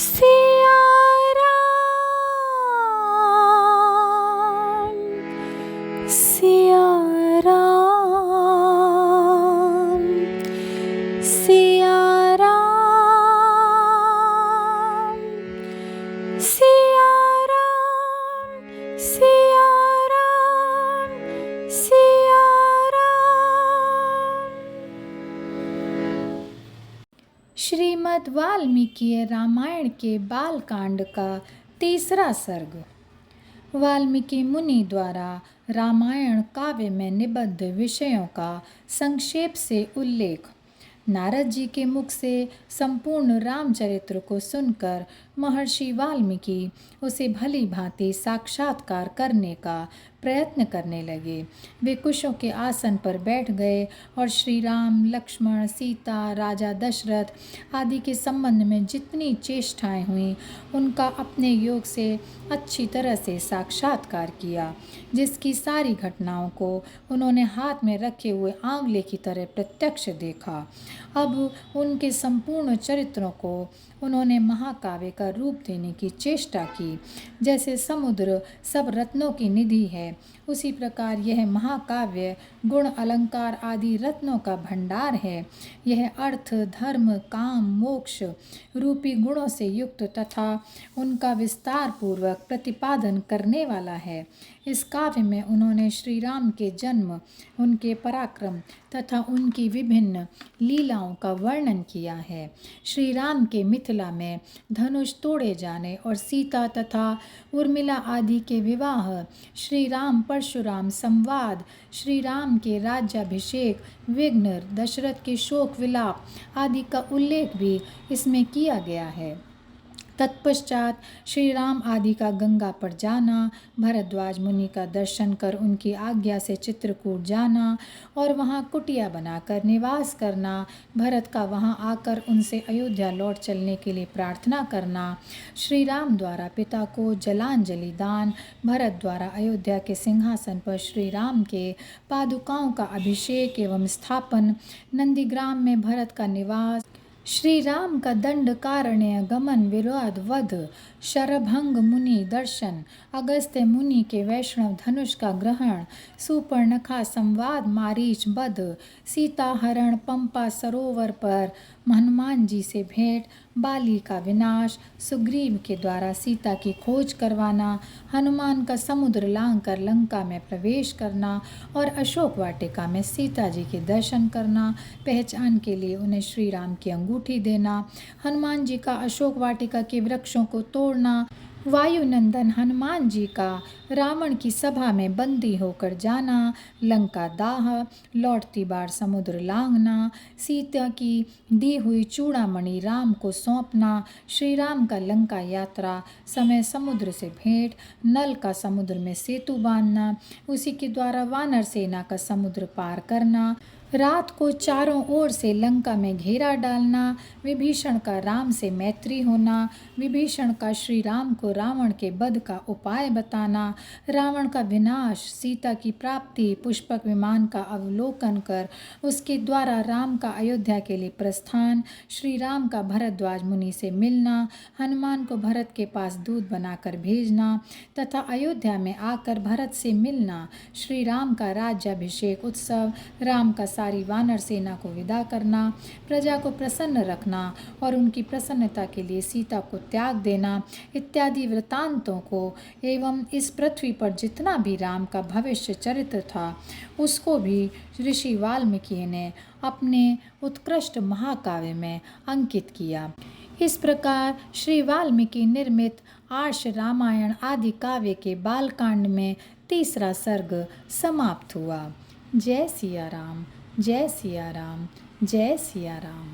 सिया राम, सिया राम, सिया राम, सिया राम, सिया राम, सिया राम। श्रीमद् वाल्मीकि रामायण के बालकांड का तीसरा सर्ग। वाल्मीकि मुनि द्वारा रामायण काव्य में निबद्ध विषयों का संक्षेप से उल्लेख। नारद जी के मुख से संपूर्ण रामचरित्र को सुनकर महर्षि वाल्मीकि उसे भली भांति साक्षात्कार करने का प्रयत्न करने लगे। वे कुशों के आसन पर बैठ गए और श्री राम, लक्ष्मण, सीता, राजा दशरथ आदि के संबंध में जितनी चेष्टाएं हुईं उनका अपने योग से अच्छी तरह से साक्षात्कार किया, जिसकी सारी घटनाओं को उन्होंने हाथ में रखे हुए आंवले की तरह प्रत्यक्ष देखा। अब उनके संपूर्ण चरित्रों को उन्होंने महाकाव्य का रूप देने की चेष्टा की। जैसे समुद्र सब रत्नों की निधि है, उसी प्रकार यह महाकाव्य गुण, अलंकार आदि रत्नों का भंडार है। यह अर्थ, धर्म, काम, मोक्ष रूपी गुणों से युक्त तथा उनका विस्तार पूर्वक प्रतिपादन करने वाला है। इस काव्य में उन्होंने श्री राम के जन्म, उनके पराक्रम तथा उनकी विभिन्न लीलाओं का वर्णन किया है। श्री राम के मिथिला में धनुष तोड़े जाने और सीता तथा उर्मिला आदि के विवाह, श्री राम परशुराम संवाद, श्री राम के राज्याभिषेक, विघ्न, दशरथ के शोक विलाप आदि का उल्लेख भी इसमें किया गया है। तत्पश्चात श्री राम आदि का गंगा पर जाना, भरद्वाज मुनि का दर्शन कर उनकी आज्ञा से चित्रकूट जाना और वहाँ कुटिया बनाकर निवास करना, भरत का वहाँ आकर उनसे अयोध्या लौट चलने के लिए प्रार्थना करना, श्री राम द्वारा पिता को जलांजलि दान, भरत द्वारा अयोध्या के सिंहासन पर श्री राम के पादुकाओं का अभिषेक एवं स्थापन, नंदीग्राम में भरत का निवास, श्री राम का दंडकारण्य गमन, विरोध, वध, शरभंग मुनि दर्शन, अगस्त्य मुनि के वैष्णव धनुष का ग्रहण, सुपर्णखा संवाद, मारीच वध, सीता हरण, पंपा सरोवर पर हनुमान जी से भेंट, बाली का विनाश, सुग्रीव के द्वारा सीता की खोज करवाना, हनुमान का समुद्र लांघकर लंका में प्रवेश करना और अशोक वाटिका में सीता जी के दर्शन करना, पहचान के लिए उन्हें श्री राम की अंगूठी देना, हनुमान जी का अशोक वाटिका के वृक्षों को तोड़ना, वायुनंदन हनुमान जी का रावण की सभा में बंदी होकर जाना, लंका दाह, लौटती बार समुद्र लांघना, सीता की दी हुई चूड़ामणि राम को सौंपना, श्री राम का लंका यात्रा समय समुद्र से भेंट, नल का समुद्र में सेतु बांधना, उसी के द्वारा वानर सेना का समुद्र पार करना, रात को चारों ओर से लंका में घेरा डालना, विभीषण का राम से मैत्री होना, विभीषण का श्री राम को रावण के वध का उपाय बताना, रावण का विनाश, सीता की प्राप्ति, पुष्पक विमान का अवलोकन कर उसके द्वारा राम का अयोध्या के लिए प्रस्थान, श्री राम का भरद्वाज मुनि से मिलना, हनुमान को भरत के पास दूत बनाकर भेजना तथा अयोध्या में आकर भरत से मिलना, श्री राम का राज्याभिषेक उत्सव, राम का सारी वानर सेना को विदा करना, प्रजा को प्रसन्न रखना और उनकी प्रसन्नता के लिए सीता को त्याग देना इत्यादि वृतांतों को एवं इस पृथ्वी पर जितना भी राम का भविष्य चरित्र था उसको भी ऋषि वाल्मीकि ने अपने उत्कृष्ट महाकाव्य में अंकित किया। इस प्रकार श्री वाल्मीकि निर्मित आर्ष रामायण आदि काव्य के बालकांड में तीसरा सर्ग समाप्त हुआ। जय सिया राम, जय सिया राम, जय सिया राम।